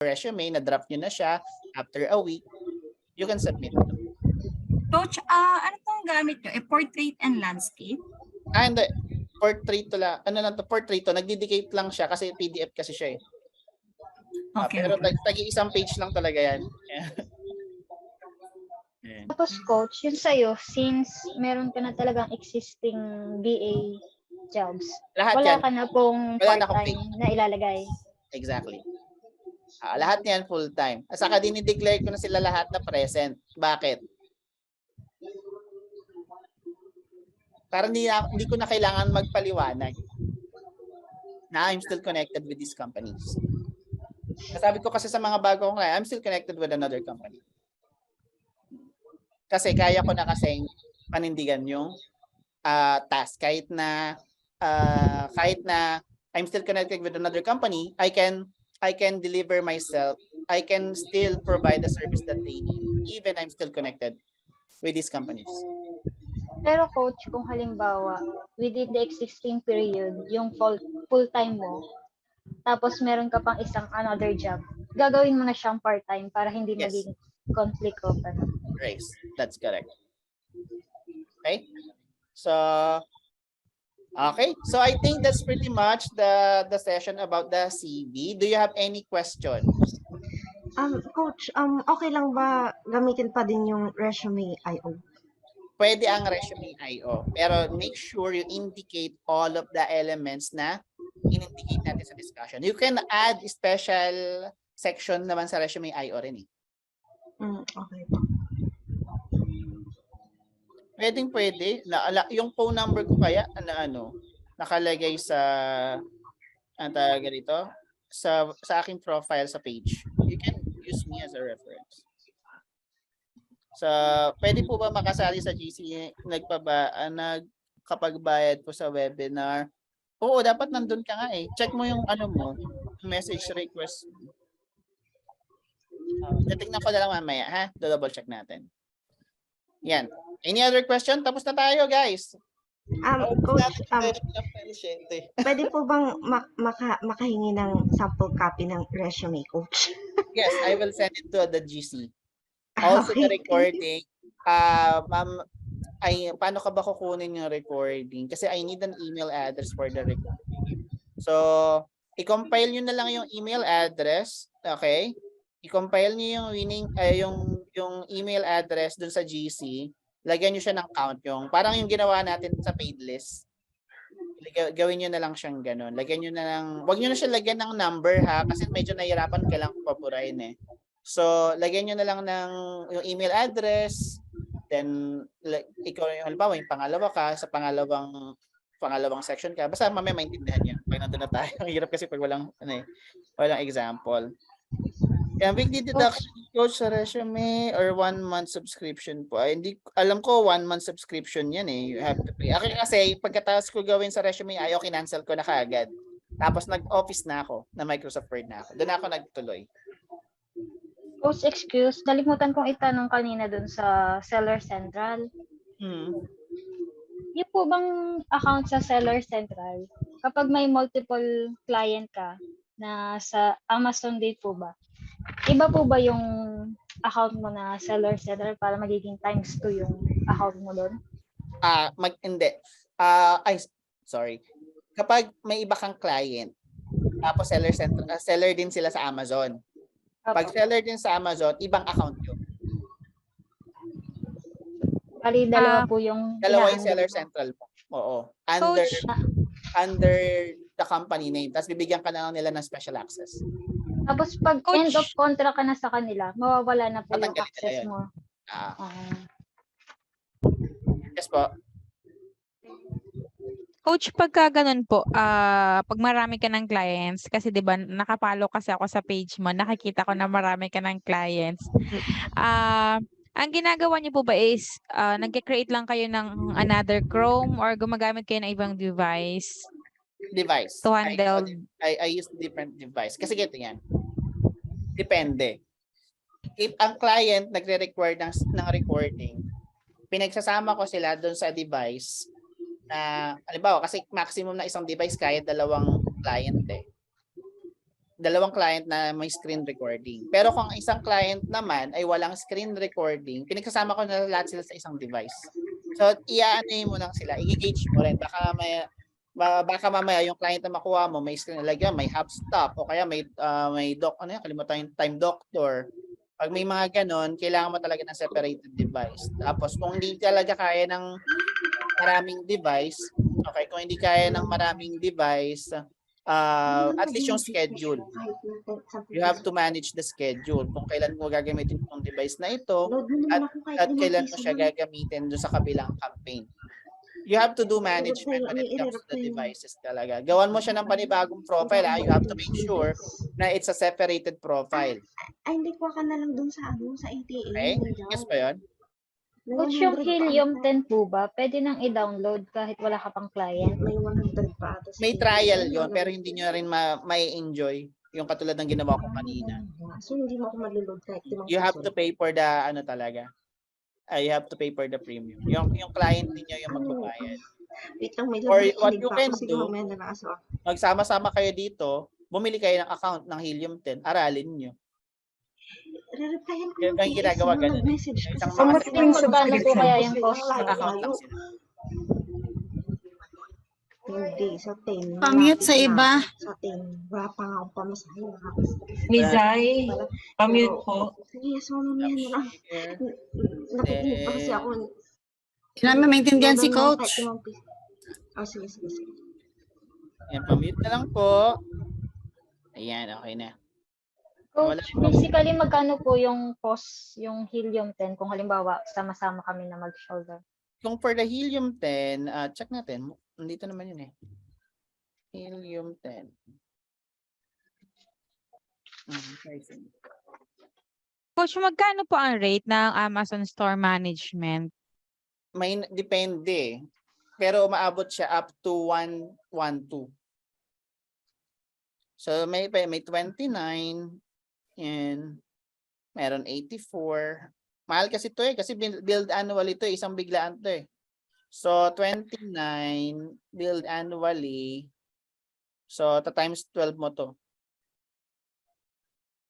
resume, na-draft nyo na siya, after a week, you can submit. Coach, ano pong gamit nyo? Portrait and landscape? And portrait to lang, portrait to, nagdedicate lang siya kasi PDF kasi siya eh. Okay. Pero tagi-isang page lang talaga yan. Tapos coach, yun sa'yo, since meron ka na talagang existing BA jobs, Lahat wala yan. ka na pong Wala na akong part-time na ilalagay. Exactly. Lahat yan full-time. At saka dinideclare ko na sila lahat na present. Bakit? Para hindi ko na kailangan magpaliwanag na I'm still connected with these companies. Sabi ko kasi sa mga bago kong I'm still connected with another company. Kasi kaya ko na kasing panindigan yung task. Kahit na I'm still connected with another company, I can deliver myself. I can still provide the service that they need, even I'm still connected with these companies. Pero coach, kung halimbawa, within the existing period, yung full-time mo, tapos meron ka pang isang another job, gagawin mo na siyang part-time para hindi maging conflict of race. That's correct. Okay? So, okay. So I think that's pretty much the session about the CV. Do you have any questions? Coach, okay lang ba gamitin pa din yung Resume.io? Pwede ang Resume.io. Pero make sure you indicate all of the elements na in-indicate natin sa discussion. You can add special section naman sa Resume.io rin eh. Okay. Pwede. Yung phone number ko kaya nakalagay sa sa aking profile sa page. You can use me as a reference. So, pwede po ba makasali sa GC nagkapagbayad po sa webinar? Oo, dapat nandun ka nga eh. Check mo yung message request. Titignan ko na lang mamaya, ha? Double check natin. Yan. Any other question? Tapos na tayo, guys. Coach, pwede po bang makahingi ng sample copy ng resume, coach? Yes, I will send it to the GC. Also, the recording. Ma'am, paano ka ba kukunin yung recording? Kasi I need an email address for the recording. So, i-compile nyo na lang yung email address. Okay? I-compile nyo yung email address dun sa GC. Lagyan nyo siya ng count parang yung ginawa natin sa paid list. Gawin nyo na lang siyang ganun. Lagyan nyo na lang, wag nyo na siya lagyan ng number ha, kasi medyo nahihirapan ka lang papurahin eh. So, lagyan nyo na lang ng yung email address, then ikaw yung halimbawa, yung pangalawa ka, sa pangalawang section ka, basta mamaya maintindihan niya. Pag nandun na tayo, ang hirap kasi pag walang example. Yan, weekly deduction, coach, sa resume or 1 month subscription po. Hindi, alam ko 1 month subscription yan eh. You have to pay. Kasi pagkatapos ko gawin sa resume, kinancel ko na kaagad. Tapos nag-office na ako, na Microsoft Word na ako. Doon ako nagtuloy. Coach, excuse, nalimutan kong itanong kanina dun sa Seller Central. Yung po bang account sa Seller Central, kapag may multiple client ka na sa Amazon din po ba, iba po ba yung account mo na Seller Central para magiging ×2 yung account mo doon? Hindi. Sorry. Kapag may iba kang client, tapos seller din sila sa Amazon. Pag seller din sa Amazon, ibang account yun. Bali, dalawa po yung yung Seller Central po. Oo. Under the company name. Tapos bibigyan ka na lang nila ng special access. Tapos pag end of contract ka na sa kanila, mawawala na po yung access mo. Yes po. Coach, pagka ganun po, pag marami ka ng clients, kasi 'di ba nakapalo kasi ako sa page mo, nakikita ko na marami ka ng clients. Ang ginagawa niyo po ba is nagke-create lang kayo ng another Chrome or gumagamit kayo ng ibang device? To handle. I use different device. Kasi ganito yan. Depende. If ang client nagre-record ng recording, pinagsasama ko sila doon sa device na, halimbawa, kasi maximum na isang device kaya 2 client eh. dalawang client na may screen recording. Pero kung isang client naman ay walang screen recording, pinagsasama ko na lahat sila sa isang device. So, i-ano mo lang sila, i-gauge mo rin. Baka mamaya yung client na makuha mo, may screen lagyan, may HubSpot o kaya may kalimutan yung Time Doctor. Pag may mga ganon, kailangan mo talaga ng separated device. Tapos kung hindi talaga kaya ng maraming device, okay, kung hindi kaya ng maraming device, at least yung schedule. You have to manage the schedule. Kung kailan mo gagamitin yung device na ito at kailan mo siya gagamitin doon sa kabilang campaign. You have to do management when it comes to the devices talaga. Gawan mo siya ng panibagong profile. You have to make sure na it's a separated profile. Ay, hindi ko ka na lang dun sa sa ATA. Okay? Yes ba yun? Coach, yung Helium 10 po ba, pwede nang i-download kahit wala ka pang client? May 100 pa. May trial yon pero hindi nyo rin may enjoy yung katulad ng ginawa ko kanina. So, hindi mo ako malulog kahit You have to pay for the talaga. You have to pay for the premium. Yung client niyo yung magbabayad. Wait lang, may Or labanan. what you can do, May nalaso. magsama-sama kayo dito, bumili kayo ng account ng Helium 10, aralin nyo. Re-replyan ko Yung ginagawa ganun. Nag-message Isang kasi. mga Magkano po kaya yung cost? Isang account lang sila. Hindi, sa 10. Pamute sa iba. Sa 10. Wala pa nga akong pamasahe. Mizay, pamute po. Sige, so mamaya na lang. Here. Nakikinig pa kasi ako. Hindi namin maintindihan si coach. Sige. Yan, pamute na lang po. Ayan, okay na. Coach, basically magkano po yung cost, yung Helium 10 kung halimbawa sama-sama kami na mag-shoulder? Kung for the Helium 10, check natin. Nandito naman yun eh. Helium 10. Pricing. Coach, magkano po ang rate ng Amazon Store Management? May depende. Pero umaabot siya up to 112. So may 29 and meron 84. Mahal kasi ito eh kasi build annual ito eh, isang biglaan to eh. So 29 build annually. So times 12 mo to.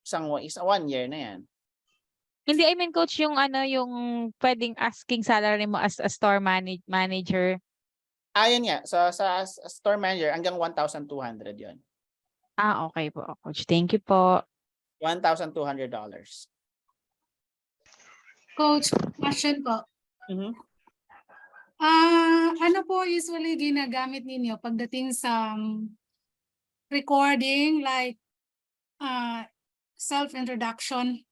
Isang 1 year na yan. Hindi, I mean, coach, yung yung pwedeng asking salary mo as a store manager. Ayun nga. So sa store manager hanggang 1,200 yon. Okay po, coach. Thank you po. $1,200. Coach, question po. Mhm. Ano po usually ginagamit ninyo pagdating sa recording, like self-introduction?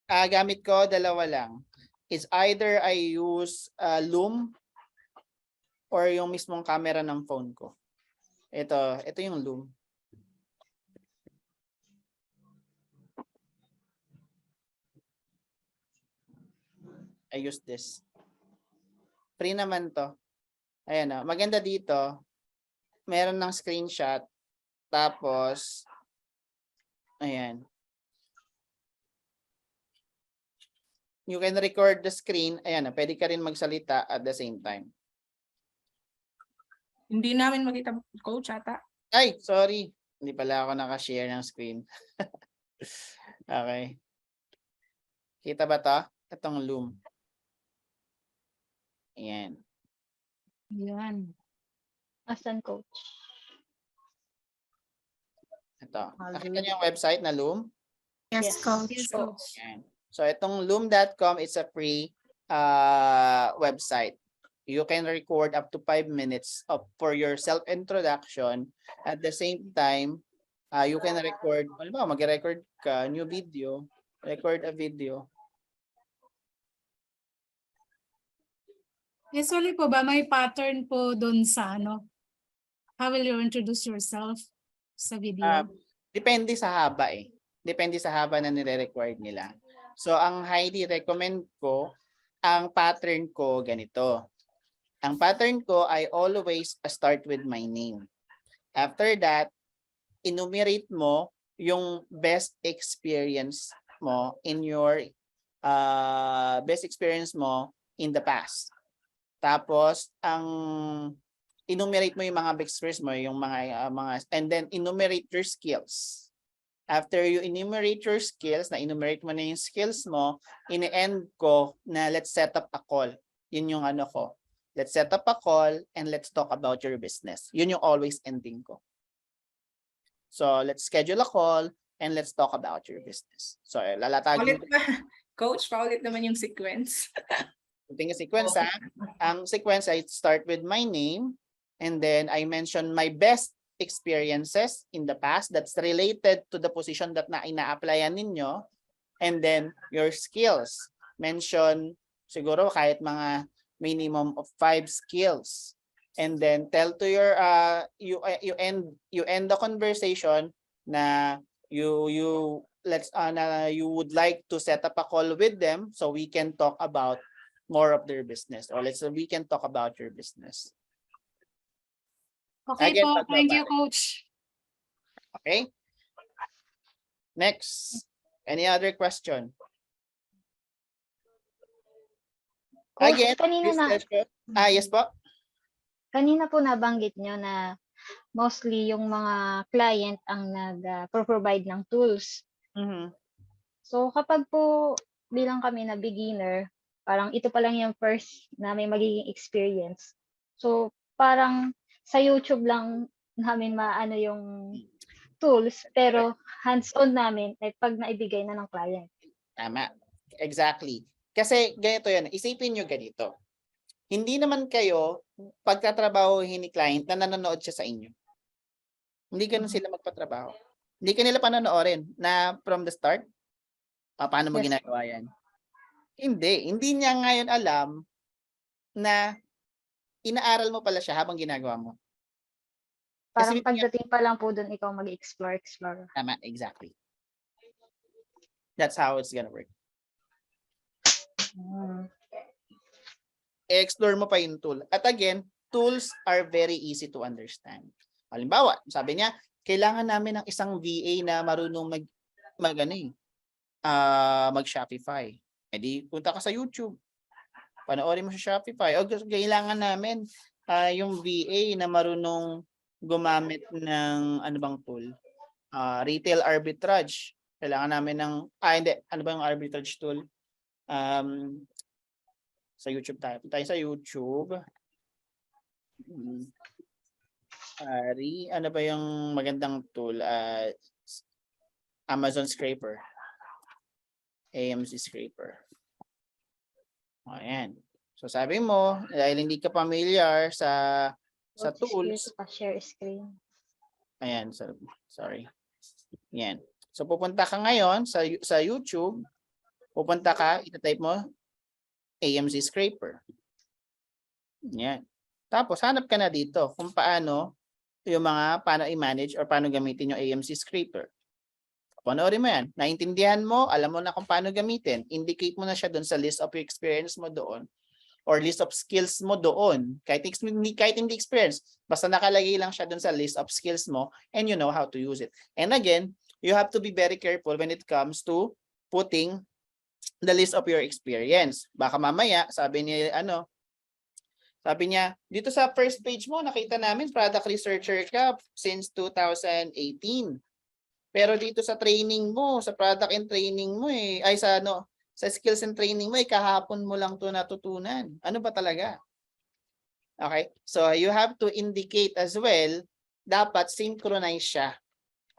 Gamit ko dalawa lang. Is either I use Loom or yung mismong camera ng phone ko. Ito yung Loom. I use this. Free naman to. Ayan o. Maganda dito. Meron ng screenshot. Tapos, ayan. You can record the screen. Ayan o. Pwede ka rin magsalita at the same time. Hindi namin makita, coach, ata. Ay, sorry. Hindi pala ako nakashare ng screen. Okay. Kita ba to? Itong Loom. Ayan. Yan. Asan, coach? Ito. Nakita niyo yung website na Loom? Yes. Yes, coach. Yes, coach. Ayan. So itong loom.com is a free website. You can record up to 5 minutes for your self-introduction. At the same time, you can record, mag-record ka, new video, record a video. Usually po ba may pattern po doon sa how will you introduce yourself sa video? Depende sa haba eh. Depende sa haba na nire-record nila. So ang highly recommend ko, ang pattern ko ganito. Ang pattern ko, I always start with my name. After that, enumerate mo yung best experience mo in your in the past. Tapos ang enumerate mo yung mga best experience mo, yung mga and then enumerate your skills. After you enumerate your skills, na enumerate mo na yung skills mo, ini-end ko na let's set up a call. Yun yung ano ko. Let's set up a call and let's talk about your business. Yun yung always ending ko. So let's schedule a call and let's talk about your business. So lalatagin Ulit pa. Coach, paulit naman yung sequence. yung sequence. Ang sequence, I start with my name and then I mention my best experiences in the past that's related to the position that na ina-applyan ninyo, and then your skills. Mention siguro kahit mga minimum of 5 skills, and then tell to your you end the conversation na you would like to set up a call with them so we can talk about more of their business, or let's say we can talk about your business. Okay Again, po. Thank you, pagbabalik. Coach. Okay. Next. Any other question? Coach, Again, kanina this na, session. Yes po. kanina po nabanggit nyo na mostly yung mga client ang nag-provide ng tools. Mhm. So kapag po bilang kami na beginner, parang ito pa lang yung first na may magiging experience. So parang sa YouTube lang namin maano yung tools, pero hands-on namin ay pag naibigay na ng client. Tama. Exactly. Kasi ganito yan. Isipin nyo ganito. Hindi naman kayo pagtatrabahuhin ni client na nanonood siya sa inyo. Hindi ganun sila magpatrabaho. Hindi ka nila panonoorin na from the start, paano mo Yes. ginagawa yan? Hindi. Hindi niya ngayon alam na inaaral mo pala siya habang ginagawa mo. Parang Kasi pagdating pa lang po doon ikaw mag-explore. Tama, exactly. That's how it's gonna work. I-explore mo pa yung tool. At again, tools are very easy to understand. Halimbawa, sabi niya, kailangan namin ng isang VA na marunong mag-Shopify. E di, punta ka sa YouTube. Panoorin mo sa Shopify. O kailangan namin yung VA na marunong gumamit ng ano bang tool? Retail arbitrage. Kailangan namin ng hindi, ano ba yung arbitrage tool? Sa YouTube tayo. Punta tayo sa YouTube. Ano ba yung magandang tool? Amazon Scraper. AMZ Scraper. Ayan. So sabi mo, dahil hindi ka familiar sa tools. Share screen. Ayan, sorry. Yan. So pupunta ka ngayon sa YouTube. Pupunta ka, itatype mo AMZ Scraper. Yan. Tapos hanap ka na dito kung paano i-manage or paano gamitin yung AMZ Scraper. Panoorin mo yan. Naintindihan mo, alam mo na kung paano gamitin. Indicate mo na siya doon sa list of your experience mo doon or list of skills mo doon. Kahit hindi experience, basta nakalagay lang siya doon sa list of skills mo and you know how to use it. And again, you have to be very careful when it comes to putting the list of your experience. Baka mamaya, sabi niya, dito sa first page mo, nakita namin product researcher ka since 2018. Pero dito sa training mo, sa product and training mo sa skills and training mo, kahapon mo lang to natutunan. Ano ba talaga? Okay? So you have to indicate as well, dapat synchronize siya.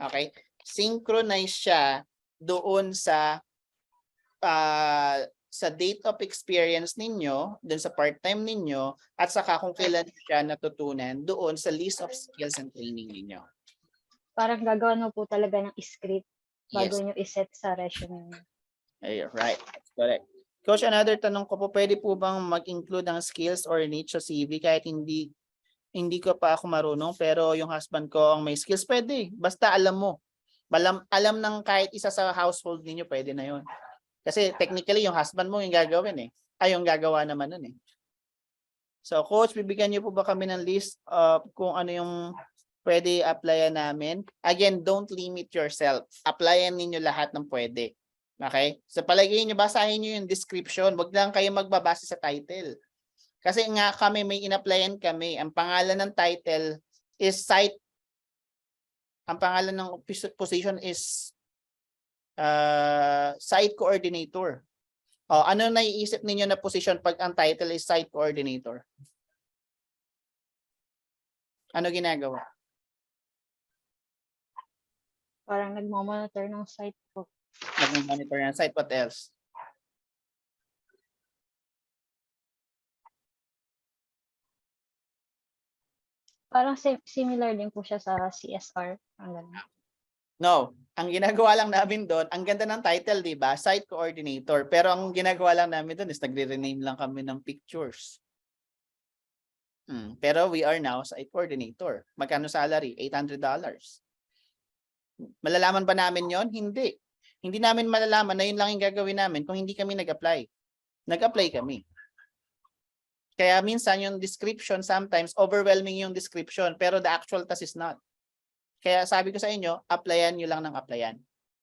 Okay? Synchronize siya doon sa date of experience ninyo, doon sa part-time ninyo, at saka kung kailan siya natutunan doon sa list of skills and training ninyo. Parang gagawin mo po talaga ng script bago Yes. nyo iset sa resume. Right. Correct. Coach, another tanong ko po, pwede po bang mag-include ang skills or niche sa CV kahit hindi ko pa ako marunong pero yung husband ko ang may skills? Pwede. Basta alam mo. Alam ng kahit isa sa household ninyo, pwede na yun. Kasi technically yung husband mo yung gagawin yung gagawa naman nun . So coach, bibigyan niyo po ba kami ng list of kung ano yung pwede applyan namin? Again, don't limit yourself. Applyan ninyo lahat ng pwede. Okay? So palagay niyo, basahin niyo yung description. Wag lang kayo magbabase sa title. Kasi nga kami may in-applyan kami. Ang pangalan ng title is site. Ang pangalan ng position is site coordinator. Ano naiisip ninyo na position pag ang title is site coordinator? Ano ginagawa? Parang nagmo-monitor ng site po. Nag-monitor ng site. What else? Parang similar din po siya sa CSR. Ang ganun. No. Ang ginagawa lang namin doon, ang ganda ng title, di ba? Site coordinator. Pero ang ginagawa lang namin doon is nagre-rename lang kami ng pictures. Pero we are now site coordinator. Magkano salary? $800. Malalaman ba namin yon? Hindi. Hindi namin malalaman na yun lang yung gagawin namin kung hindi kami nag-apply. Nag-apply kami. Kaya minsan yung description, sometimes overwhelming yung description, pero the actual task is not. Kaya sabi ko sa inyo, applyan nyo lang ng applyan.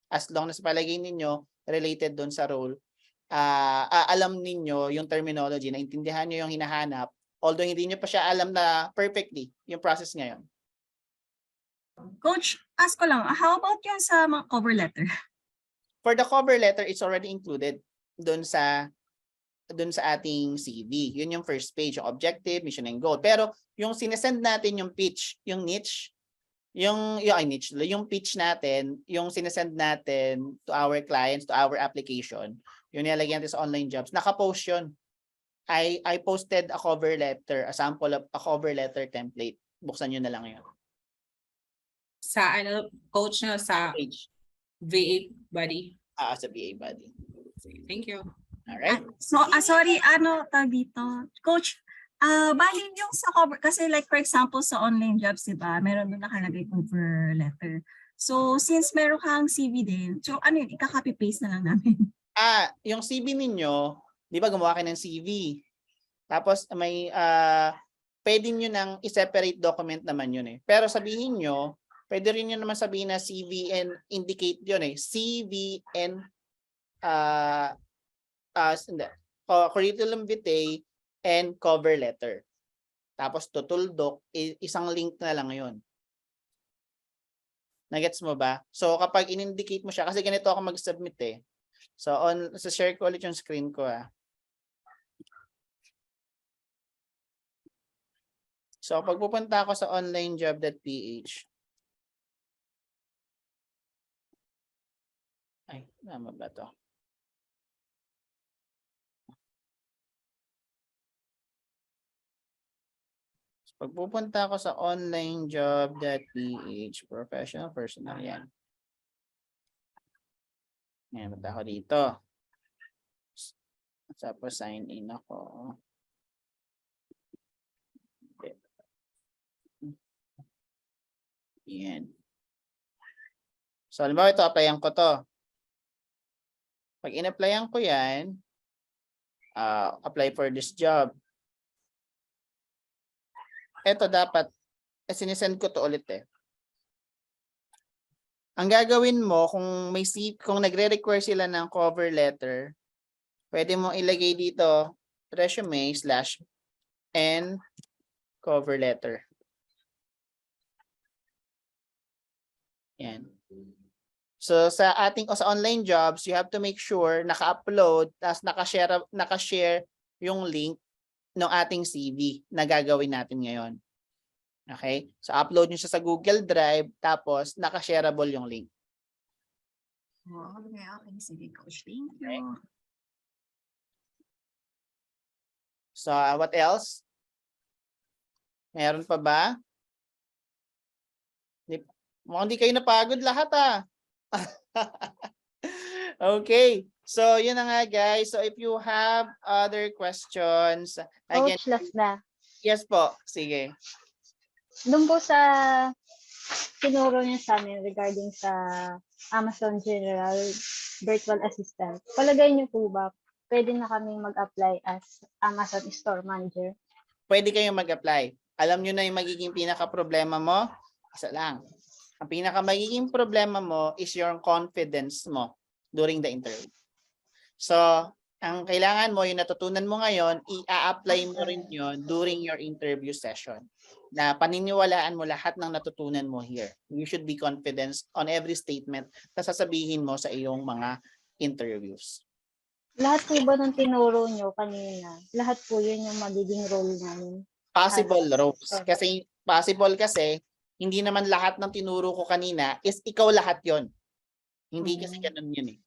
As long as palagay ninyo related doon sa role, alam ninyo yung terminology, naintindihan nyo yung hinahanap, although hindi nyo pa siya alam na perfectly yung process ngayon. Coach, ask ko lang, how about yung sa mga cover letter? For the cover letter, it's already included doon sa ating CV. Yun yung first page, yung objective, mission, and goal. Pero yung sinesend natin yung pitch, yung niche, yung pitch natin, yung sinesend natin to our clients, to our application, yung nilalagyan natin sa online jobs, nakapost yun. I posted a cover letter, a sample of a cover letter template. Buksan nyo na lang yun. Sa coach na sa Page. VA body. Sa VA body. Thank you. Alright? Sorry, tawag dito. Coach, bali yung sa cover, kasi like for example sa online jobs, diba, meron doon nakalagay cover letter. So since meron kang CV din, so ano yun, ika-copy-paste na lang namin. Yung CV ninyo, di ba gumawa kayo ng CV? Tapos may, pwede nyo nang i-separate document naman yun eh. Pero sabihin nyo, pwede rin nyo naman sabihin na CV and indicate yun eh. CV and curriculum vitae and cover letter. Tapos tutuldok, isang link na lang yun. Nagets mo ba? So kapag in-indicate mo siya, kasi ganito ako mag-submit eh. So sa share ko ulit yung screen ko . So pag pupunta ako sa onlinejob.ph, ay, tama ba to? Pag pupunta ako sa onlinejob.ph, professional, personal, yan. Yan, punta ako dito. Tapos sign in ako. Yan. So, halimbawa ito, applyan ko to. Pag in-applyan ko yan, apply for this job. Ito dapat, sinisend ko to ulit eh. Ang gagawin mo, kung nagre-require sila ng cover letter, pwede mo ilagay dito, resume/and cover letter. Yan. So sa online jobs, you have to make sure naka-upload, tapos naka-share yung link ng ating CV na gagawin natin ngayon. Okay? So upload nyo siya sa Google Drive, tapos naka-shareable yung link. Okay, sige coach. Thank you. Okay. So what else? Meron pa ba? Mukhang hindi kayo napagod lahat Okay. So yun na nga guys. So if you have other questions, again, Coach, last na. yes po. Sige. Doon po sa tinuro niya sa amin regarding sa Amazon General Virtual Assistant, palagay niyo po ba pwede na kaming mag-apply as Amazon Store Manager? Pwede kayong mag-apply. Alam niyo na yung magiging pinaka-problema mo? Isa lang. Ang pinaka-magiging problema mo is your confidence mo during the interview. So, ang kailangan mo, yung natutunan mo ngayon, i-apply mo rin yun during your interview session. na paniniwalaan mo lahat ng natutunan mo here. You should be confident on every statement na sasabihin mo sa iyong mga interviews. Lahat po ba ng tinuro nyo kanina, lahat po yun yung magiging role namin? Possible roles. Okay. Kasi hindi naman lahat ng tinuro ko kanina is ikaw lahat yon. Hindi kasi ganun yun eh.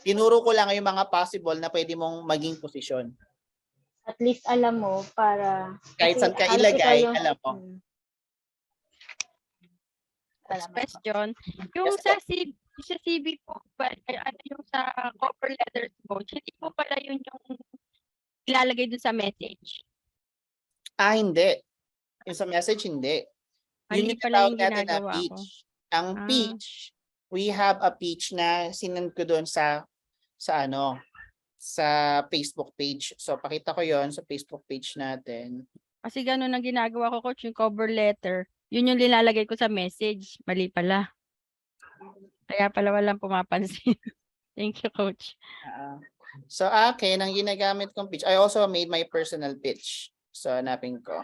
Tinuro ko lang yung mga possible na pwede mong maging posisyon. At least alam mo para... Kahit kasi saan ka halos ilagay, ikaw yung- alam mo. Last Salamat po. question. Yung Yes, sa CV po, ano yung sa cover letter coach, hindi po pala yun yung ilalagay dun sa message. Hindi. Yung sa message, hindi. Yun Hindi yung pala yung tinatawag natin na ginagawa ko. pitch. Ang Ah. pitch, we have a pitch na sinend ko doon sa Facebook page. So pakita ko yon sa Facebook page natin. Kasi ganun ang ginagawa ko, coach, yung cover letter. Yun yung nilalagay ko sa message. Mali pala. Kaya pala walang pumapansin. Thank you, coach. So akin, ang ginagamit kong pitch, I also made my personal pitch. So hanapin ko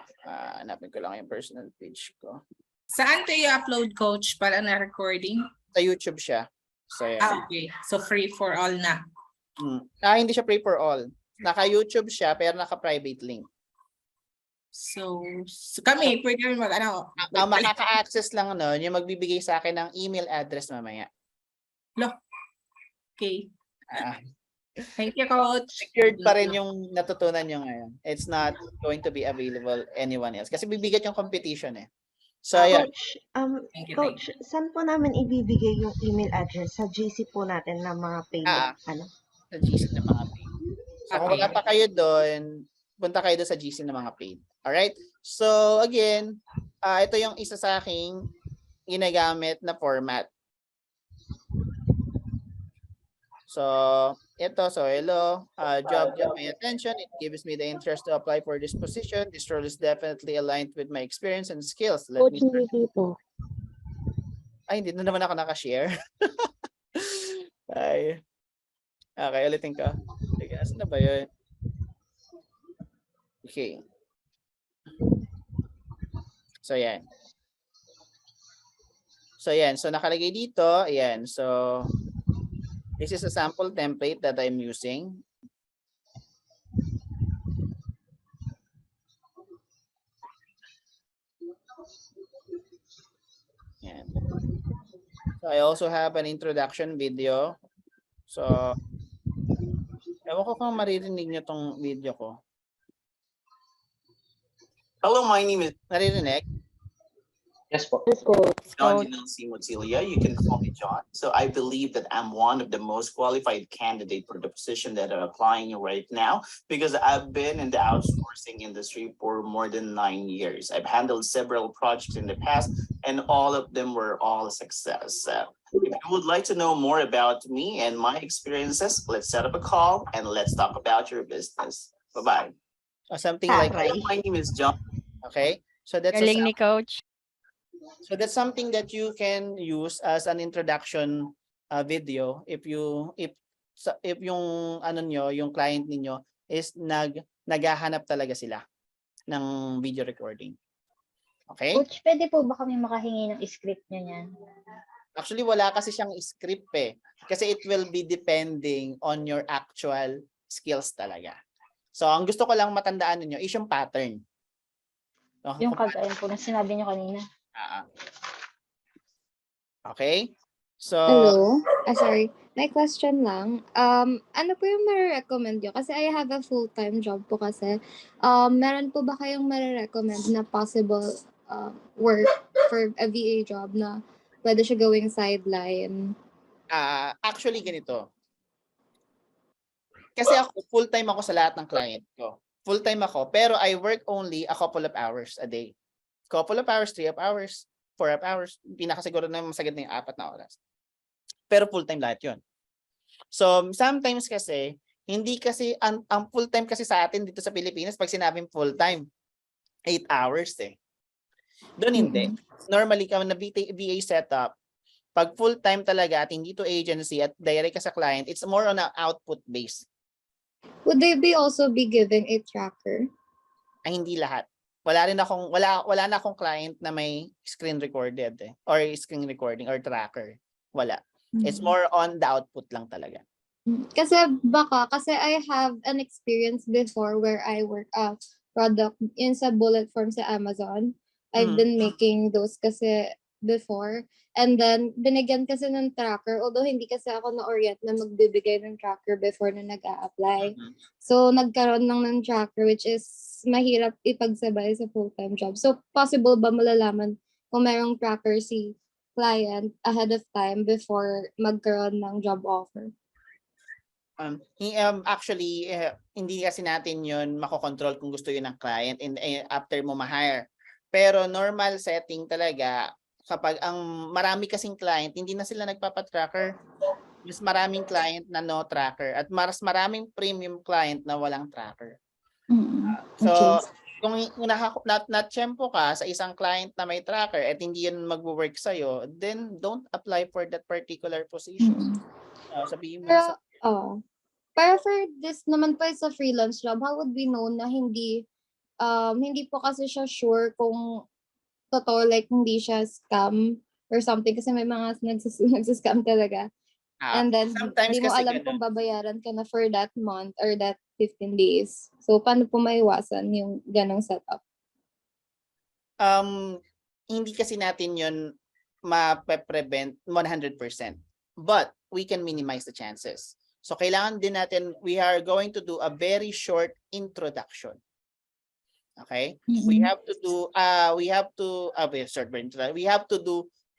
lang yung personal pitch ko. Saan to i-upload, coach, para na recording? Sa YouTube siya. So yan. Okay. So free for all na. Hindi siya free for all. Naka-YouTube siya pero naka-private link. So kami, pwede kami mag-ano. Ang makaka-access lang nun, yung magbibigay sa akin ng email address mamaya. Okay. Ah, Thank you, coach. secured pa rin yung natutunan nyo ngayon. It's not going to be available anyone else. Kasi bibigat yung competition eh. So, ayan. Coach, Thank you. Coach, saan po namin ibibigay yung email address? Sa GC po natin na mga paid, Sa GC ng mga paid. So, kung wala pa kayo doon, punta kayo doon sa GC ng mga paid. Alright? So, again, ito yung isa sa aking ginagamit na format. So, hello, job, my attention. It gives me the interest to apply for this position. This role is definitely aligned with my experience and skills. Let me hindi na naman ako nakashare. Ay. Okay, ulitin ko. Sige, asan na ba yun? Okay. So, yan. So, nakalagay dito. Ayan. So, this is a sample template that I'm using. Yan. So I also have an introduction video. So, ewan ko kung maririnig nyo tong video ko. Hello, my name is... Naririnig? Yes, po. John Dinelsi Motilia. You can call me John. So I believe that I'm one of the most qualified candidate for the position that are applying right now because I've been in the outsourcing industry for more than 9 years. I've handled several projects in the past and all of them were all a success. If you would like to know more about me and my experiences, let's set up a call and let's talk about your business. Bye-bye. Or something like that. My name is John. Okay? So that's Galing ni coach. So that's something that you can use as an introduction video if yung ano nyo, yung client niyo is naghahanap talaga sila ng video recording. Okay? Coach, pwede po ba kami makahingi ng script nyo niyan? Actually, wala kasi siyang script eh. Kasi it will be depending on your actual skills talaga. So, ang gusto ko lang matandaan ninyo is yung pattern. No? Yung kagaya po na sinabi nyo kanina. Okay? So, Hello? Sorry. May question lang. Ano po yung marirecommend nyo? Kasi I have a full-time job po kasi. Meron po ba kayong marirecommend na possible work for a VA job na pwede siya gawing sideline? actually, ganito. Kasi ako, full-time ako sa lahat ng client ko. Full-time ako, pero I work only a couple of hours a day. Couple of hours, 3 hours, 4 hours. Pinakasiguro na masagad na yung 4 na oras. Pero full-time lahat yun. So, sometimes kasi, hindi kasi, ang full-time kasi sa atin dito sa Pilipinas, pag sinabing full-time, 8 hours eh. Doon hindi. Normally, kung na VA setup, pag full-time talaga at hindi to agency at direct ka sa client, it's more on an output base. Would they be also be giving a tracker? Ay, hindi lahat. wala na akong client na may screen recorded or screen recording or tracker. Wala. It's more on the output lang talaga. Kasi I have an experience before where I work product in sa bullet form sa Amazon. I've been making those kasi before. And then, binigyan kasi ng tracker. Although, hindi kasi ako na-orient na magbibigay ng tracker before na nag-a-apply. So, nagkaroon lang ng tracker which is mahirap ipagsabay sa full-time job. So, possible ba malalaman kung merong tracker si client ahead of time before magkaroon ng job offer? Actually, hindi kasi natin yun makokontrol kung gusto yun ng client after mo ma-hire. Pero normal setting talaga, kapag ang marami kasing client, hindi na sila nagpapatracker. Mas maraming client na no tracker at mas maraming premium client na walang tracker. So, kung na-tsempo ka sa isang client na may tracker at hindi yun mag-work sa'yo, then don't apply for that particular position. Sabihin mo sa... Pero for this naman po sa freelance job, how would we know na hindi po kasi siya sure kung totoo, like hindi siya scam or something kasi may mga nagsiscam talaga. And then, hindi mo alam kung babayaran ka na for that month or that 15 days. So, paano po maiwasan yung ganong setup? Hindi kasi natin yun ma-prevent 100%. But, we can minimize the chances. So, kailangan din natin, we are going to do a very short introduction. Okay? We have to do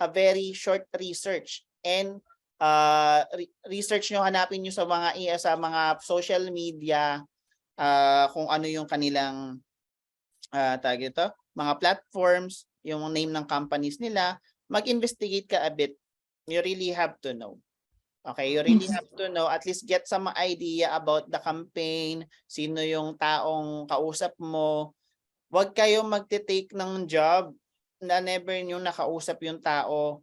a very short research and research nyo, hanapin nyo sa mga social media kung ano yung kanilang mga platforms, yung name ng companies nila, mag-investigate ka a bit. You really have to know. Okay, you really have to know, at least get some idea about the campaign, sino yung taong kausap mo. Huwag kayong magte-take ng job na never nyo nakausap yung tao.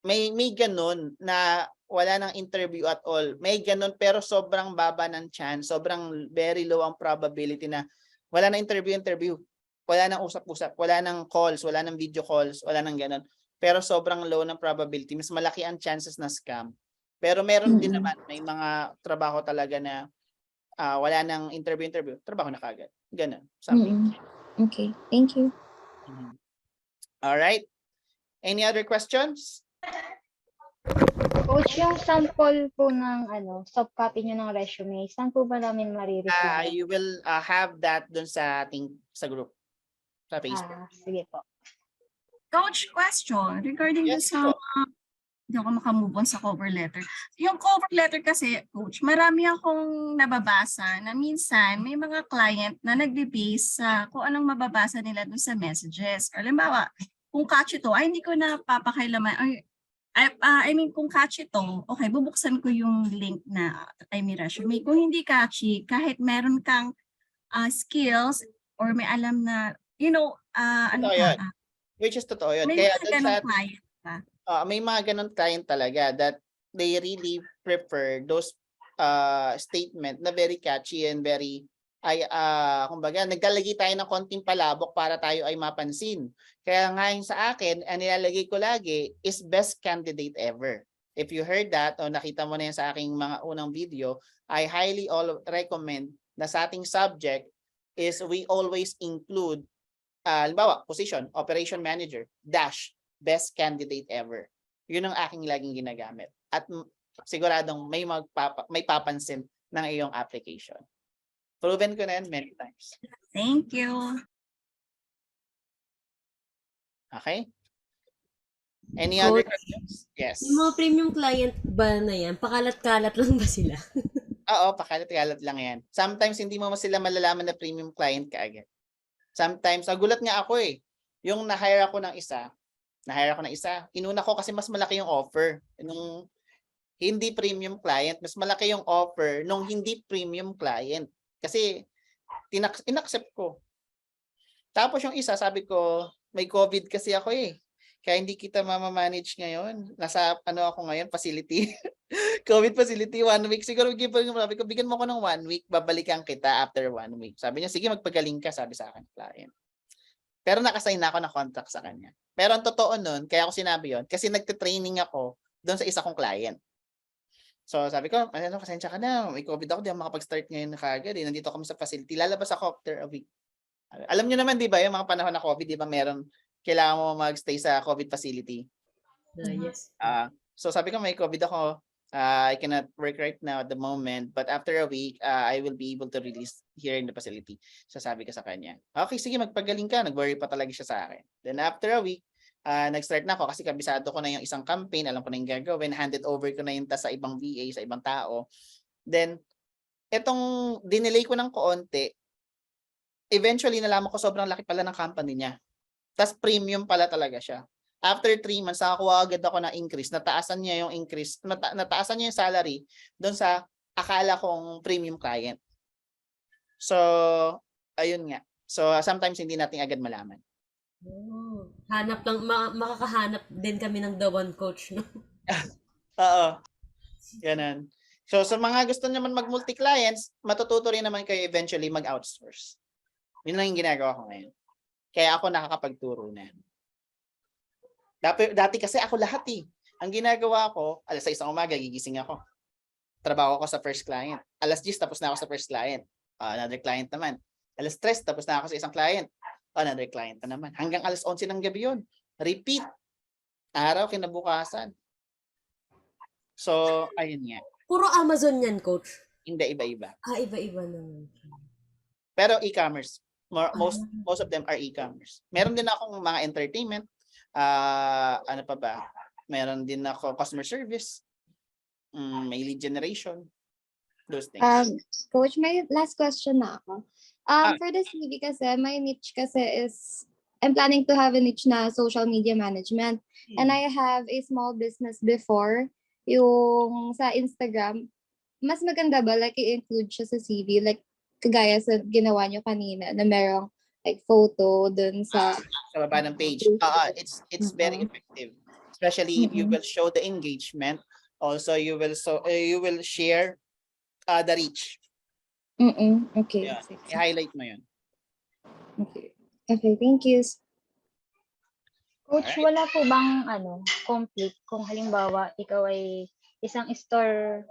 May ganun na wala nang interview at all. May ganun pero sobrang baba ng chance, sobrang very low ang probability na wala nang interview, wala nang usap-usap, wala nang calls, wala nang video calls, wala nang ganun. Pero sobrang low ng probability, mas malaki ang chances na scam. Pero meron din naman, may mga trabaho talaga na wala nang interview, trabaho na kagad. Ganun. Okay, thank you. All right. Any other questions? Coach, yung sample po ng soft copy nyo ng resume, saan po ba namin marireceive? You will have that dun sa ating sa group sa Facebook. Sige po. Coach, question regarding sa hindi ako makamove on sa cover letter. Yung cover letter kasi, Coach, marami akong nababasa na minsan may mga client na nagbe-base sa kung anong mababasa nila dun sa messages. Halimbawa, kung catchy to, ay hindi ko na papakailaman. I mean, kung catchy to, okay, bubuksan ko yung link na resume. Kung hindi catchy, kahit meron kang skills or may alam na, which is totoo yun. May Kaya mga ganong client ba? May mga ganun client talaga that they really prefer those statement na very catchy and very kumbaga naglalagay tayo ng konting palabok para tayo ay mapansin. Kaya ngayon sa akin, ang nilalagay ko lagi is best candidate ever. If you heard that o nakita mo na yan sa aking mga unang video, I highly recommend na sa ating subject is we always include halimbawa, position, operation manager, dash, best candidate ever. Yun ang aking laging ginagamit. At siguradong may papansin ng iyong application. Proven ko na yan many times. Thank you. Okay? Any other questions? Yes. Yung mga premium client ba na yan, pakalat-kalat lang ba sila? Oo, pakalat-kalat lang yan. Sometimes hindi mo sila malalaman na premium client ka agad. Sometimes, nagulat nga ako yung na-hire ako ng isa, inuna ko kasi mas malaki yung offer. Nung hindi premium client, mas malaki yung offer nung hindi premium client. Kasi, inaccept ko. Tapos yung isa, sabi ko, may COVID kasi ako kaya hindi kita mamamanage ngayon. Nasa, ako ngayon, facility. COVID facility, 1 week. Siguro, sabi ko, bigyan mo ko ng 1 week, babalikan kita after 1 week. Sabi niya, sige, magpagaling ka, sabi sa akin, client. Pero nakasign na ako ng contract sa kanya. Pero ang totoo nun, kaya ako sinabi yon kasi nagte-training ako doon sa isa kong client. So sabi ko, pasensya ka na, may COVID ako, di ako makapag-start ngayon kaagad. Nandito kami sa facility, lalabas ako after a week. Alam niyo naman, di ba, yung mga panahon na COVID, di ba, kailangan mo mag-stay sa COVID facility. Yes. So sabi ko, may COVID ako, I cannot work right now at the moment, but after a week, I will be able to release here in the facility. So sabi ko sa kanya, okay, sige, magpagaling ka. Nag-worry pa talaga siya sa akin. Then after a week, nag-start na ako kasi kabisado ko na yung isang campaign, alam ko na yung gagawin, handed over ko na yung sa ibang VA, sa ibang tao. Then, etong dinelay ko ng konti, eventually nalaman ko sobrang laki pala ng company niya. Tas premium pala talaga siya. After 3 months, nakakuha agad ako ng increase. Nataasan niya yung increase, nataasan niya yung salary doon sa akala kong premium client. So, ayun nga. So, sometimes hindi natin agad malaman. Oh, hanap lang, makakahanap din kami ng the one coach, no? Oo. Ganun. So, sa mga gusto naman mag-multi-clients, matututo rin naman kayo eventually mag-outsource. Yun lang yung ginagawa ko ngayon. Kaya ako nakakapagturo na. Dati kasi ako lahat eh. Ang ginagawa ko, alas 6 ng umaga, gigising ako. Trabaho ako sa first client. Alas 10, tapos na ako sa first client. Another client naman. Alas 3, tapos na ako sa isang client. Another client na naman. Hanggang alas 11 ng gabi yun. Repeat. Araw, kinabukasan. So, ayun nga. Puro Amazon yan, coach? Hindi, iba-iba. Iba-iba naman. Pero e-commerce. Most of them are e-commerce. Meron din akong mga entertainment. Ano pa ba? Meron din ako customer service. May lead generation. Those things. Coach, may last question na ako. For the CV kasi, my niche kasi is, I'm planning to have a niche na social media management. And I have a small business before, yung sa Instagram. Mas maganda ba, like, i-include siya sa CV? Like, kagaya sa ginawa nyo kanina, na merong, like, photo dun sa baba ng page. It's very effective. Especially if you will show the engagement. Also, you will share the reach. Okay. Yeah. I-highlight mo yun. Okay, thank you. Coach, wala po bang conflict kung halimbawa ikaw ay isang store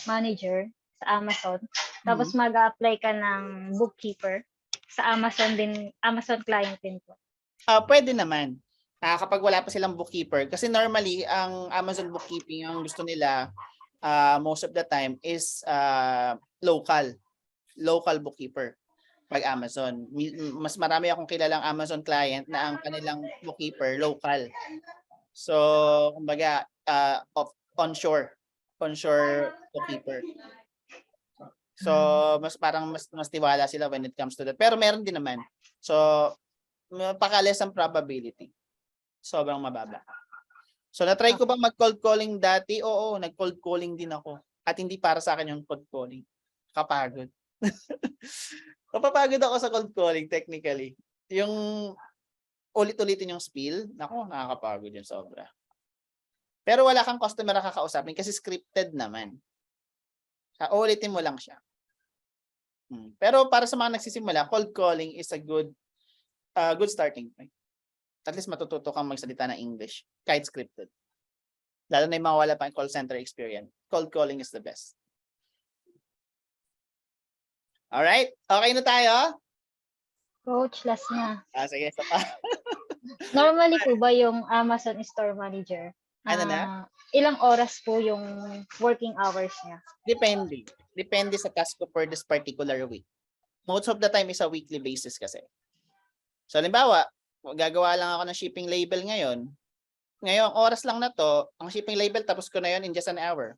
manager sa Amazon, tapos mag-a-apply ka ng bookkeeper sa Amazon client din po? Pwede naman. Kapag wala pa silang bookkeeper. Kasi normally, ang Amazon bookkeeping, ang gusto nila most of the time is local bookkeeper pag Amazon. Mas marami akong kilalang Amazon client na ang kanilang bookkeeper local. So, kumbaga, onshore bookkeeper. So, mas tiwala sila when it comes to that. Pero meron din naman. So, pakales ang probability. Sobrang mababa. So, na-try ko bang mag-cold calling dati? Oo, nag-cold calling din ako. At hindi para sa akin yung cold calling. Kapagod. Napapagod ako sa cold calling technically. Yung ulit-ulitin yung spiel, nako, nakakapagod yun sobra. Pero wala kang customer na kakausapin kasi scripted naman. Ulitin mo lang siya. Pero para sa mga nagsisimula, cold calling is a good starting point. At least matututo kang magsalita ng English kahit scripted. Lalo na yung mga wala pa yung call center experience. Cold calling is the best. Alright? Okay na tayo? Coach, last na. Sige. Isa pa. Normally po ba yung Amazon Store Manager? Ano na? Ilang oras po yung working hours niya? Depende. Depende sa task ko for this particular week. Most of the time is a weekly basis kasi. So, halimbawa, gagawa lang ako ng shipping label ngayon. Ngayong oras lang na to, ang shipping label tapos ko na yun in just an hour.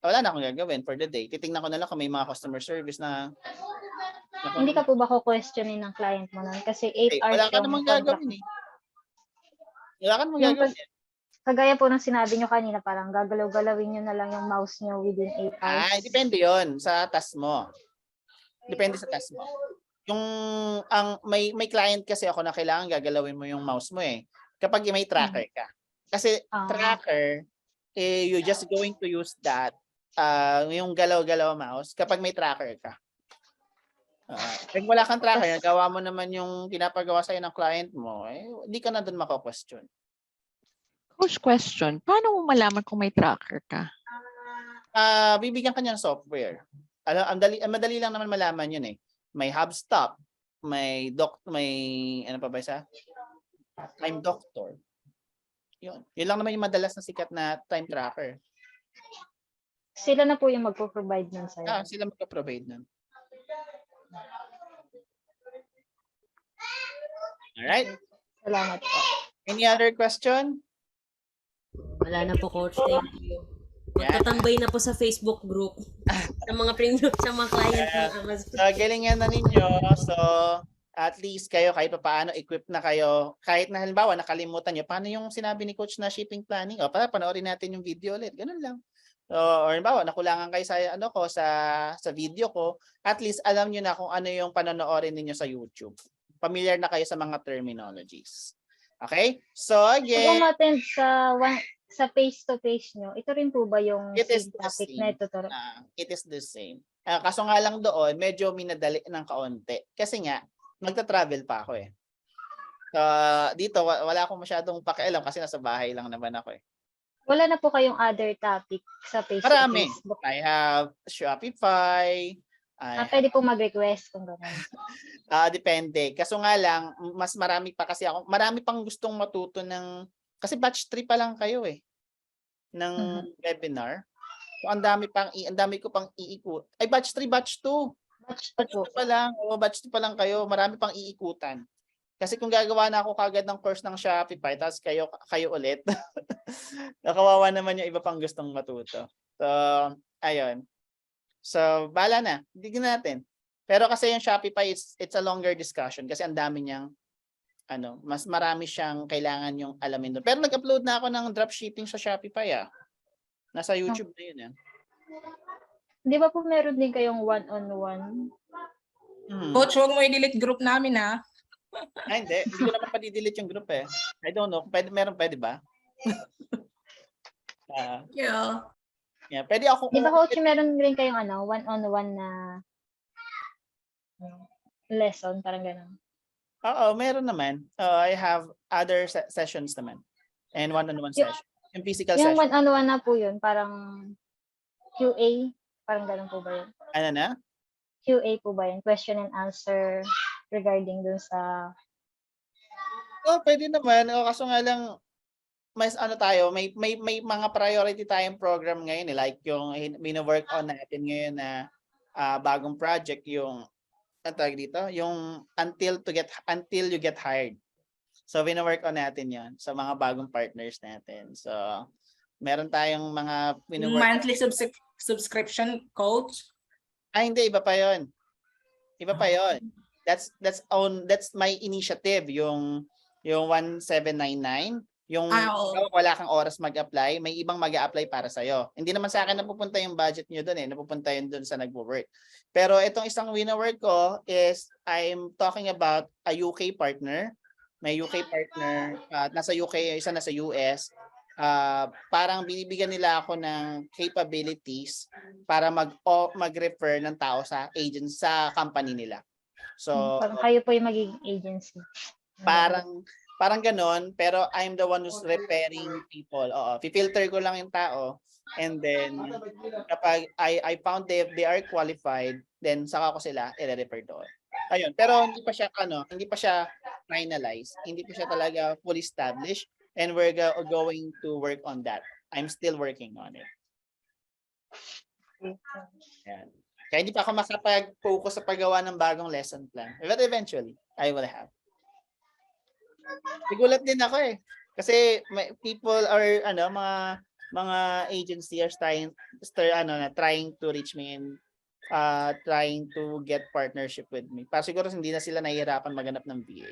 Wala na akong gagawin for the day. Titingnan ko na lang kung may mga customer service na... Hindi ka po ba ko-questionin ng client mo nun? Kasi 8 hours wala ka namang gagawin eh. Wala ka namang gagawin. Kagaya po ng sinabi nyo kanina, parang gagalaw-galawin nyo na lang yung mouse nyo within 8 hours. Depende yon sa task mo. Depende sa task mo. May client kasi ako na kailangan gagalawin mo yung mouse mo eh. Kapag may tracker ka. Kasi tracker, you're just going to use that, yung galaw-galaw mouse kapag may tracker ka. Pag wala kang tracker, gawa mo naman yung pinapagawa sa'yo ng client mo, hindi ka na doon mako-question. Coach, question. Paano mo malaman kung may tracker ka? Bibigyan ka niya ng software. Madali lang naman malaman yun eh. May HubSpot, may ano pa ba isa? Time Doctor. Yun lang naman yung madalas na sikat na time tracker. Sila na po yung magpo-provide nun sa'yo. Sila magpo-provide nun. Alright. Salamat po. Any other question? Wala na po, Coach. Thank you. Magtatambay na po sa Facebook group sa mga premium, sa mga client ng Amazon. So, galingan na ninyo. So, at least kayo, kahit paano, equip na kayo. Kahit na halimbawa, nakalimutan nyo, paano yung sinabi ni Coach na shipping planning? Panoorin natin yung video ulit. Ganun lang. So, or halimbawa, nakulangan kayo sa video ko, at least alam nyo na kung ano yung panonoorin ninyo sa YouTube. Familiar na kayo sa mga terminologies. Okay? So, again, Kung umattend sa face-to-face nyo, ito rin po ba yung It is same the topic same. na ituturo? It is the same. Kaso nga lang doon, medyo minadali ng kaunti. Kasi nga, magta-travel pa ako eh. Dito, wala akong masyadong pakialam kasi nasa bahay lang naman ako eh. Wala na po kayong other topic sa face-to-face? Marami. I have Shopify. Pwede po mag-request kung gano'n. Depende. Kaso nga lang, mas marami pa kasi ako. Marami pang gustong matuto kasi batch 3 pa lang kayo eh ng webinar. So ang dami ko pang iikot. Ay batch 3, batch 2. Batch 2 pa lang. Batch 2 pa lang kayo. Marami pang iikutan. Kasi kung gagawa na ako kagad ng course ng Shopify, tapos kayo ulit. Nakawawa naman yung iba pang gustong matuto. So, ayun. So, bala na. Digin natin. Pero kasi yung Shopify, it's a longer discussion kasi ang dami niyang mas marami siyang kailangan yung alamin doon. Pero nag-upload na ako ng dropshipping sa Shopify Nasa YouTube na yun Di ba po meron din kayong one-on-one? Coach, huwag mo i-delete group namin Hindi. Hindi ko naman pa-delete yung group eh. I don't know. Pwede ba? Yeah, pwede ako. Di ba, Coach, meron rin kayong one-on-one na lesson, parang gano'n? Oo, meron naman. I have other sessions naman. And one-on-one session. Yung physical Yung session. one-on-one na po yun, parang QA, parang gano'n po ba yun? Ano na? QA po ba yun? Question and answer regarding dun sa... Pwede naman. Kaso nga lang, mas tayo, may mga priority tayong program ngayon like yung mino-work on natin ngayon na bagong project, yung tawag dito, yung until you get hired. So mino-work on natin 'yon sa mga bagong partners natin. So meron tayong mga monthly subscription, Coach? Hindi, iba pa 'yon. Iba pa 'yon. That's my initiative, yung 1799. Yung wala kang oras mag-apply, may ibang mag-a-apply para sa'yo. Hindi naman sa akin napupunta yung budget nyo doon napupunta yun doon sa nagwo-work. Pero itong isang wino-work ko is I'm talking about a UK partner. May UK partner, nasa UK, isa nasa US. Parang binibigyan nila ako ng capabilities para mag-refer ng tao sa agent sa company nila. So parang kayo po yung magiging agency. Parang ganon, pero I'm the one who's referring people. Filter ko lang yung tao, and then kapag I found they are qualified, then saka ko sila i-refer doon. Ayun, pero hindi pa siya finalized. Hindi pa siya talaga fully established, and we're going to work on that. I'm still working on it. Ayan. Kaya hindi pa ako makapag-focus sa paggawa ng bagong lesson plan. But eventually, I will have. Nagulat din ako kasi people or mga agency are trying to reach me and trying to get partnership with me. Para siguro hindi na sila nahihirapan maghanap ng VA.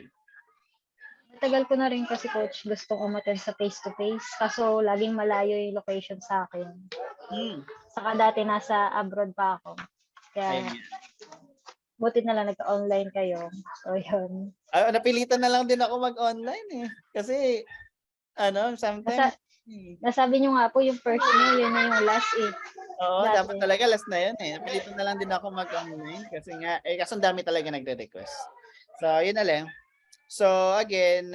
Tagal ko na rin kasi, Coach, gustong umattend sa face-to-face. Kaso laging malayo yung location sa akin. Saka dati nasa abroad pa ako. Kaya buti na lang nagka-online kayo. So, yun. Napilitan na lang din ako mag-online Kasi, sometimes... Nasabi nyo nga po yung first nyo, yun na yung last Oo, Dati. dapat talaga last na yun eh. Napilitan na lang din ako mag-online kasi nga, kaso ang dami talaga nagre-request. So, yun na lang. So, again,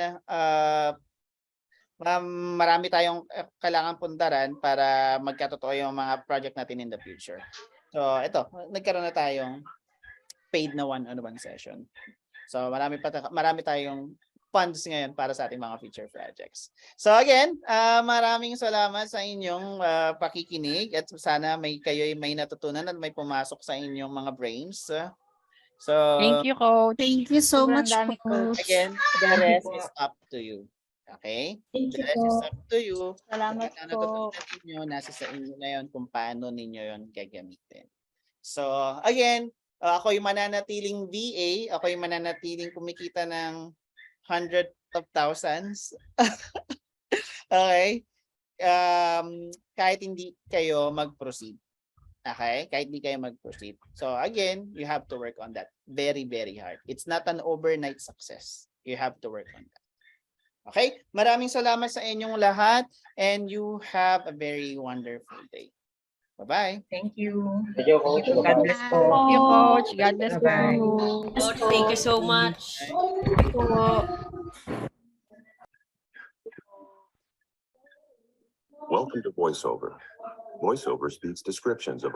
marami tayong kailangan puntaran para magkatotoo yung mga project natin in the future. So, ito, nagkaroon na tayong paid na one-on-one session. So, marami tayong funds ngayon para sa ating mga future projects. So again, maraming salamat sa inyong pakikinig at sana kayo'y may natutunan at may pumasok sa inyong mga brains. So, Thank you, Coach. Thank you so Sobrang much, dami, Coach. again, the rest is up to you. Okay? Thank The you rest po. is up to you. Salamat Kung ano po. natutunan ninyo, nasa sa inyo na yun kung paano ninyo yun gagamitin. So, again, ako yung mananatiling VA, ako yung mananatiling kumikita ng hundreds of thousands. Okay? Kahit hindi kayo mag-proceed. Okay? Kahit hindi kayo mag-proceed. So again, you have to work on that very, very hard. It's not an overnight success. You have to work on that. Okay? Maraming salamat sa inyong lahat and you have a very wonderful day. Bye-bye. Thank you. Thank you, Coach. God bless po. Thank you, Coach. God bless Bye-bye. you. Coach, thank you so much. Welcome to VoiceOver. VoiceOver speaks descriptions of